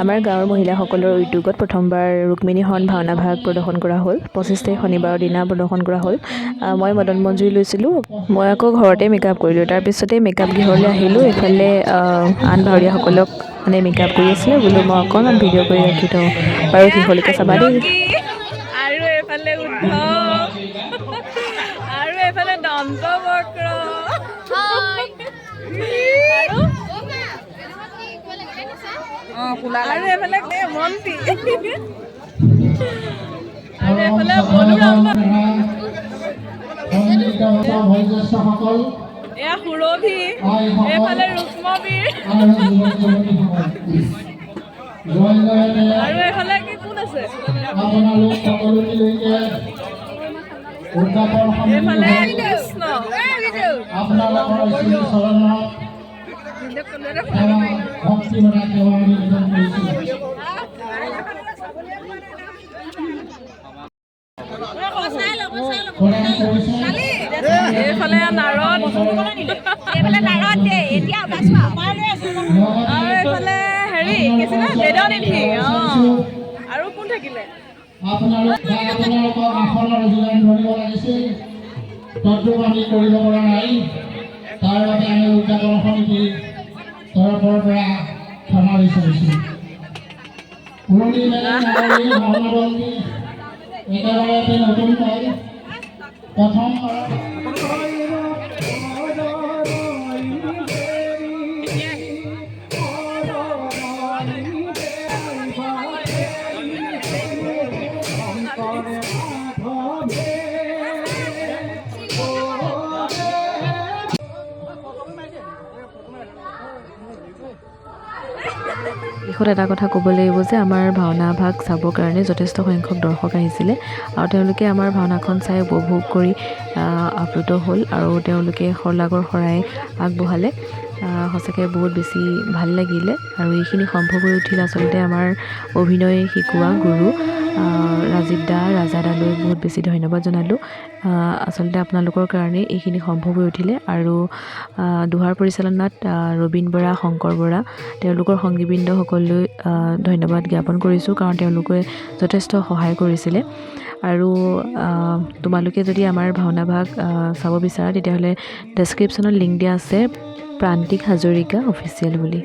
আমাৰ গাঁৱৰ মহিলাসকলৰ উদ্যোগত প্ৰথমবাৰ ৰুক্মিণী হৰণ ভাওনা ভাগ প্ৰদৰ্শন কৰা হ'ল। 25 তাৰিখ শনিবাৰৰ দিনা প্ৰদৰ্শন কৰা হ'ল। মই মদন মঞ্জুৰি লৈছিলোঁ। মই আকৌ ঘৰতে মেকআপ কৰিলোঁ। তাৰপিছতে মেকআপ গৃহলৈ আহিলোঁ। এইফালে আন ভাৱৰীয়াসকলক মানে মেকআপ কৰি আছিলে। বোলো মই অকণমান ভিডিঅ' কৰি ৰাখি থওঁ, বাৰু শেষলৈকে চাবা দেই। আৰু এইফালে উদ্ধৱ আৰু এইফালে দন্তবক্ৰ আৰু এইফালে মন্ত্ৰী আৰু এইফালে বলুৰাম এয়া সুৰভি, এইফালে ৰুক্মবীৰ আৰু এইফালে কি কোন আছে? এইফালে কৃষ্ণ এইফালে নাৰদ আৰু এইফালে হেৰি কি আছিলে বেদনিধি আৰু কোন থাকিলে? আমি কৰিব পৰা নাই, তাৰ বাবে আমি উদযাপন সমিতি তৰফৰ পৰা ক্ষমা বিচাৰিছোঁ। পুৰণি ভাওনাবন্দী একেবাৰে নতুনকৈ প্ৰথমবাৰ শেষত এটা কথা ক'ব লাগিব যে আমাৰ ভাওনা ভাগ চাবৰ কাৰণে যথেষ্ট সংখ্যক দৰ্শক আহিছিলে আৰু তেওঁলোকে আমাৰ ভাওনাখন চাই উপভোগ কৰি আপ্লুত হ'ল আৰু তেওঁলোকে শলাগৰ শৰাই আগবঢ়ালে। সঁচাকৈ বহুত বেছি ভাল লাগিলে আৰু এইখিনি সম্ভৱ হৈ উঠিল আচলতে আমাৰ অভিনয় শিকোৱা গুৰু ৰাজীৱ দা, ৰাজা দালৈ বহুত বেছি ধন্যবাদ জনালোঁ। আচলতে আপোনালোকৰ কাৰণে এইখিনি সম্ভৱ হৈ উঠিলে আৰু দোহাৰ পৰিচালনাত ৰবীন বৰা, শংকৰ বৰা তেওঁলোকৰ সংগীবৃন্দসকললৈ ধন্যবাদ জ্ঞাপন কৰিছোঁ, কাৰণ তেওঁলোকে যথেষ্ট সহায় কৰিছিলে। আৰু তোমালোকে যদি আমাৰ ভাওনা ভাগ চাব বিচাৰা তেতিয়াহ'লে ডেছক্ৰিপশ্যনত লিংক দিয়া আছে প্ৰান্তিক হাজৰিকা অফিচিয়েল বুলি।